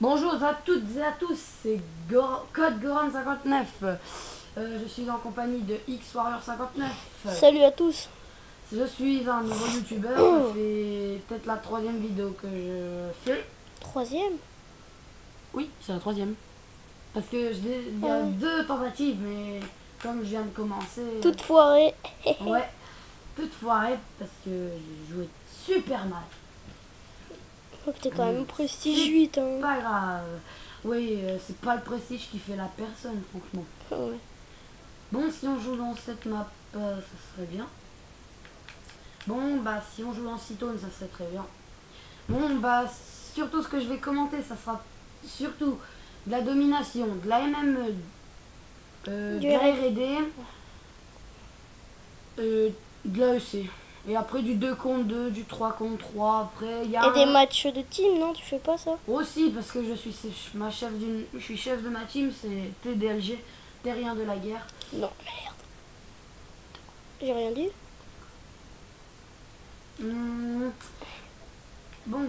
Bonjour à toutes et à tous, c'est Code Goran 59. Je suis en compagnie de X Warrior 59. Salut à tous. Je suis un nouveau youtubeur, ça fait peut-être la troisième vidéo que je fais. Troisième. Oui, c'est la troisième. Parce que il y a deux tentatives, mais comme je viens de commencer... Toute foirée. Ouais, toute foirée parce que j'ai joué super mal. T'es quand même prestige 8. Hein. Pas grave. Oui, c'est pas le prestige qui fait la personne, franchement. Ouais. Bon, si on joue dans cette map, ça serait bien. Bon, bah, si on joue dans Cytone, ça serait très bien. Bon, bah, surtout ce que je vais commenter, ça sera surtout de la domination, de la MME, de la R&D, de l'AEC. Et après du 2 contre 2, du 3 contre 3. Après, il y a... Et des matchs de team, non? Tu fais pas ça? Aussi, parce que je suis chef de ma team, c'est TDLG, Terrien de la guerre. Non, merde. J'ai rien dit. Bon.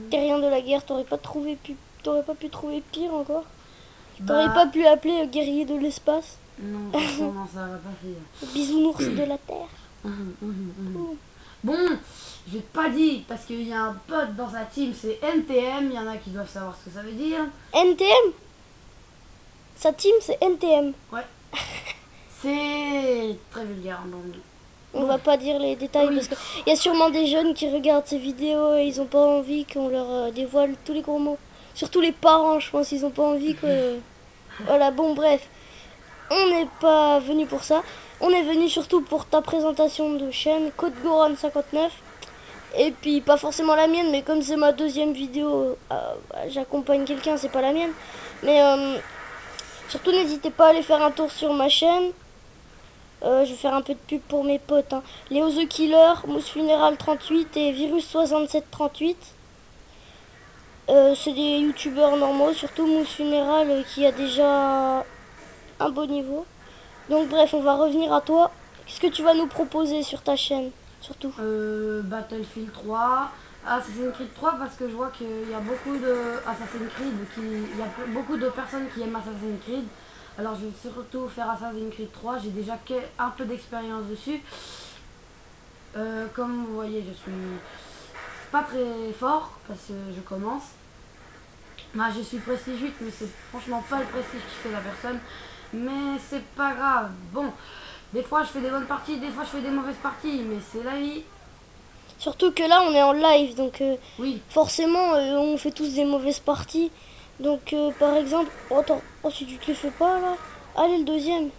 Terrien de la guerre, t'aurais pas pu trouver pire encore? Bah, T'aurais pas pu appeler guerrier de l'espace? non, franchement, ça va pas faire. Bisounours de la terre. Bon, je vais pas dire, parce qu'il y a un pote dans sa team, c'est NTM, il y en a qui doivent savoir ce que ça veut dire. NTM? Sa team, c'est NTM. Ouais. C'est très vulgaire, donc... On va pas dire les détails parce qu'il y a sûrement des jeunes qui regardent ces vidéos et ils ont pas envie qu'on leur dévoile tous les gros mots. Surtout les parents, je pense, ils ont pas envie que... Voilà, bon, bref. On n'est pas venu pour ça. On est venu surtout pour ta présentation de chaîne, Code Goran 59. Et puis, pas forcément la mienne, mais comme c'est ma deuxième vidéo, j'accompagne quelqu'un, c'est pas la mienne. Mais surtout, n'hésitez pas à aller faire un tour sur ma chaîne. Je vais faire un peu de pub pour mes potes. Hein. Léo The Killer, Mousse Funéral 38 et Virus 6738. C'est des youtubeurs normaux, surtout Mousse Funéral qui a déjà un beau niveau. Donc bref, on va revenir à toi. Qu'est-ce que tu vas nous proposer sur ta chaîne, surtout? Battlefield 3, Assassin's Creed 3, parce que je vois qu'il y a beaucoup de Assassin's Creed, il y a beaucoup de personnes qui aiment Assassin's Creed. Alors je vais surtout faire Assassin's Creed 3, j'ai déjà un peu d'expérience dessus. Comme vous voyez, je suis pas très fort parce que je commence. Moi, je suis prestige 8, mais c'est franchement pas le prestige qui fait la personne. Mais c'est pas grave. Bon, des fois je fais des bonnes parties, des fois je fais des mauvaises parties, mais c'est la vie. Surtout que là, on est en live, donc oui. Forcément, on fait tous des mauvaises parties. Donc, par exemple... Oh, attends, oh, si tu te les fais pas, là. Allez, le deuxième.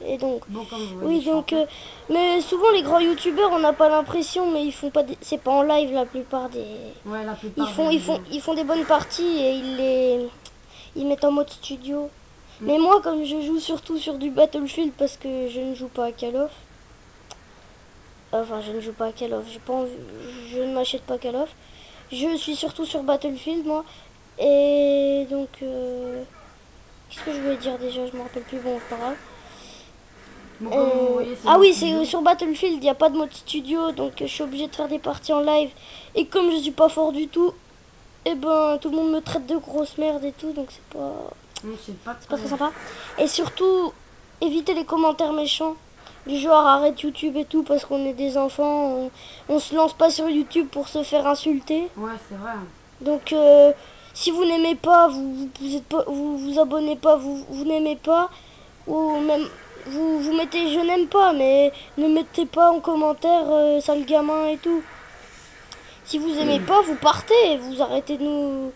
Et donc... Bon, comme vous voyez, oui, donc... mais souvent, les grands youtubeurs, on n'a pas l'impression, mais ils font pas... C'est pas en live, la plupart des... Ouais, la plupart ils font des bonnes parties et ils mettent en mode studio. Mais moi, comme je joue surtout sur du Battlefield parce que je ne joue pas à Call of. Enfin, je ne joue pas à Call of. Je ne m'achète pas Call of. Je suis surtout sur Battlefield, moi. Et donc... qu'est-ce que je voulais dire déjà? Je me rappelle plus. Bon, c'est pas grave. Bon, voyez, ah oui, c'est sur Battlefield, il n'y a pas de mode studio. Donc, je suis obligée de faire des parties en live. Et comme je suis pas fort du tout, et ben, tout le monde me traite de grosse merde et tout. Donc, c'est pas... C'est pas très sympa. Et surtout, évitez les commentaires méchants. Du genre arrête YouTube et tout parce qu'on est des enfants. On se lance pas sur YouTube pour se faire insulter. Ouais, c'est vrai. Donc si vous n'aimez pas, vous abonnez pas, vous n'aimez pas. Ou même vous mettez je n'aime pas, mais ne mettez pas en commentaire sale gamin et tout. Si vous aimez pas, vous partez, vous arrêtez de nous...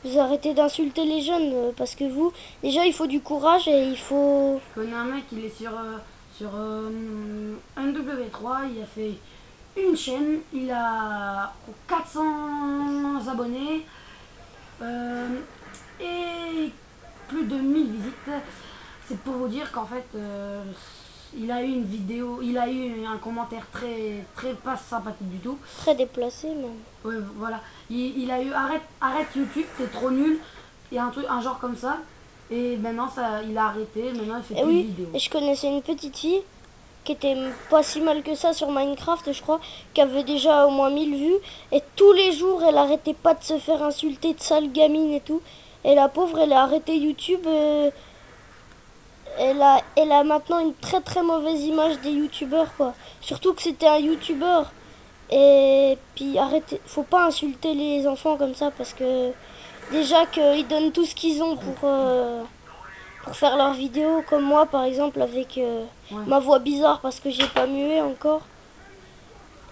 Vous arrêtez d'insulter les jeunes parce que vous, déjà il faut du courage et il faut... Je connais un mec, il est sur MW3, il a fait une chaîne, il a 400 abonnés et plus de 1000 visites. C'est pour vous dire qu'en fait, il a eu une vidéo, il a eu un commentaire très pas sympathique du tout. Très déplacé même. Ouais, voilà. Il a eu arrête YouTube, t'es trop nul. Et un genre comme ça. Et maintenant il a arrêté, maintenant il fait plus de vidéos. Et je connaissais une petite fille qui était pas si mal que ça sur Minecraft, je crois, qui avait déjà au moins 1000 vues. Et tous les jours, elle arrêtait pas de se faire insulter de sale gamine et tout. Et la pauvre, elle a arrêté YouTube. Elle a maintenant une très très mauvaise image des youtubeurs, quoi. Surtout que c'était un youtubeur. Et puis arrêtez, faut pas insulter les enfants comme ça parce que déjà qu'ils donnent tout ce qu'ils ont pour faire leurs vidéos, comme moi par exemple avec ma voix bizarre parce que j'ai pas mué encore.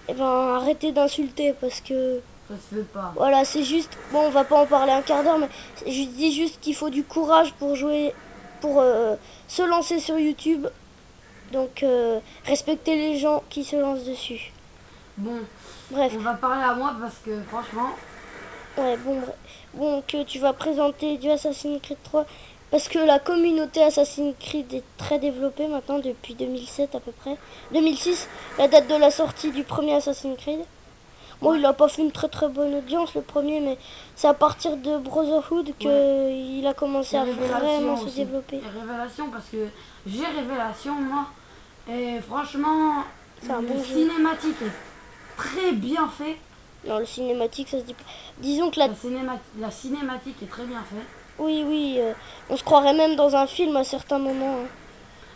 Et ben arrêtez d'insulter parce que Ça se fait pas. voilà, c'est juste, bon on va pas en parler un quart d'heure, mais je dis juste qu'il faut du courage pour jouer, pour se lancer sur YouTube. Donc respectez les gens qui se lancent dessus. Bon, Bref. on va parler à moi parce que franchement... Ouais, bon, que tu vas présenter du Assassin's Creed 3 parce que la communauté Assassin's Creed est très développée maintenant depuis 2007 à peu près. 2006, la date de la sortie du premier Assassin's Creed. Bon, il a pas fait une très très bonne audience le premier, mais c'est à partir de Brotherhood que il a commencé à vraiment se développer. Et Révélation parce que j'ai Révélation moi et franchement C'est un le bon jeu. cinématique est très bien fait. Non, le cinématique, ça se dit pas. Disons que La cinématique est très bien faite. oui, on se croirait même dans un film à certains moments. Hein.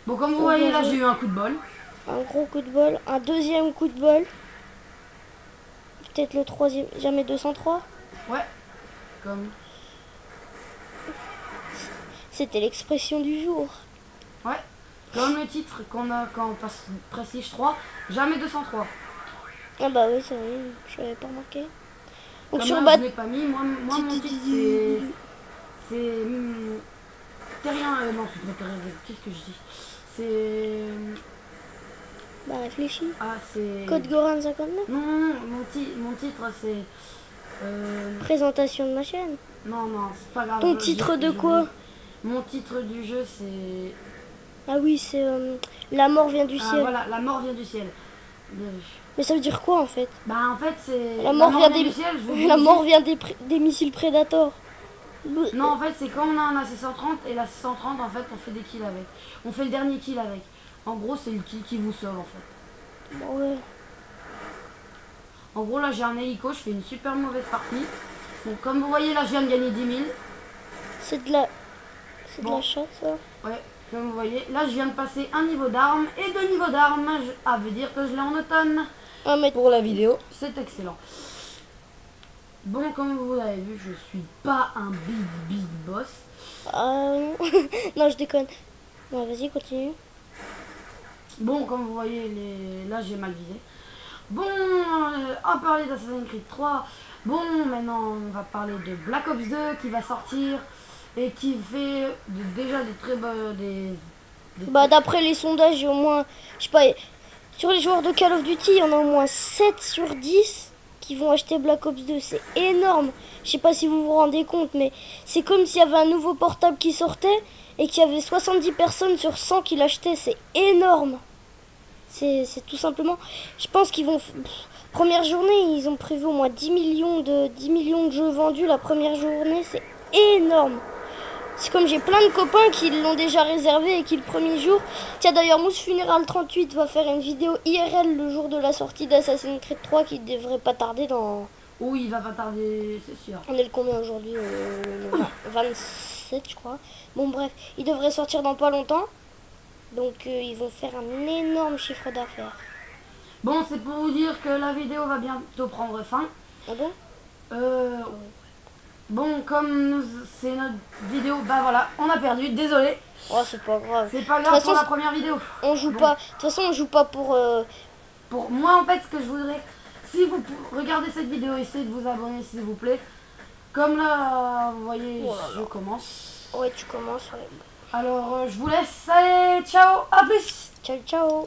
Bon, comme vous voyez là, j'ai eu un coup de bol. Un gros coup de bol, un deuxième coup de bol. Peut-être le troisième, jamais 203. Ouais. Comme. C'était l'expression du jour. Ouais. Comme le titre qu'on a quand on passe Prestige 3, jamais 203. Ah bah oui, c'est vrai, je l'avais pas remarqué. Donc Comme sur là, je l'ai pas mis. Moi mon titre c'est Terrien. Non, c'est pas Terrien. Qu'est-ce que je dis? C'est. Bah réfléchis. Ah, c'est. Code Goran 59. Non, mon titre c'est. Présentation de ma chaîne. Non, c'est pas grave. Ton titre de quoi? Mon titre du jeu c'est. Ah oui, c'est La mort vient du ciel. Voilà, la mort vient du ciel. Bien vu. Mais ça veut dire quoi en fait? Bah en fait c'est. La mort vient du ciel. La mort vient des missiles Predator. Non, en fait c'est quand on a un AC-130 et l'AC-130 en fait on fait des kills avec. On fait le dernier kill avec. En gros c'est le kill qui vous sauve en fait. Ouais. En gros là j'ai un hélico, je fais une super mauvaise partie. Donc comme vous voyez là je viens de gagner 10 000. C'est de la chatte ça. Ouais, comme vous voyez, là je viens de passer un niveau d'arme et 2 niveaux d'arme. Ah, veut dire que je l'ai en automne. Ah, mais Pour la vidéo, c'est excellent. Bon, comme vous l'avez vu, je suis pas un big boss. Ah non, non je déconne. Bon, vas-y, continue. Bon, comme vous voyez, là j'ai mal visé. Bon, on parlait d'Assassin's Creed 3. Bon, maintenant on va parler de Black Ops 2 qui va sortir et qui fait déjà des très bonnes... Bah d'après les sondages, j'ai au moins, je sais pas, sur les joueurs de Call of Duty, il y en a au moins 7 sur 10 qui vont acheter Black Ops 2. C'est énorme. Je sais pas si vous vous rendez compte, mais c'est comme s'il y avait un nouveau portable qui sortait et qu'il y avait 70 personnes sur 100 qui l'achetaient. C'est énorme. C'est tout simplement... Je pense qu'ils vont... Première journée, ils ont prévu au moins 10 millions de jeux vendus la première journée. C'est énorme. C'est comme j'ai plein de copains qui l'ont déjà réservé et qui le premier jour... Tiens d'ailleurs, Mousse Funeral 38 va faire une vidéo IRL le jour de la sortie d'Assassin's Creed 3 qui devrait pas tarder dans... Oui, il va pas tarder, c'est sûr. On est le combien aujourd'hui 27 je crois. Bon bref, il devrait sortir dans pas longtemps. Donc ils vont faire un énorme chiffre d'affaires. Bon, c'est pour vous dire que la vidéo va bientôt prendre fin. Ah bon? Bon, comme c'est notre vidéo, bah voilà, on a perdu, désolé. Oh, c'est pas grave. C'est pas grave pour la première vidéo. On joue pas. De toute façon, on joue pas pour... Pour moi, en fait, ce que je voudrais, si vous regardez cette vidéo, essayez de vous abonner, s'il vous plaît. Comme là, vous voyez, je commence. Ouais, tu commences. Ouais. Alors, je vous laisse. Allez, ciao, à plus. Ciao, ciao.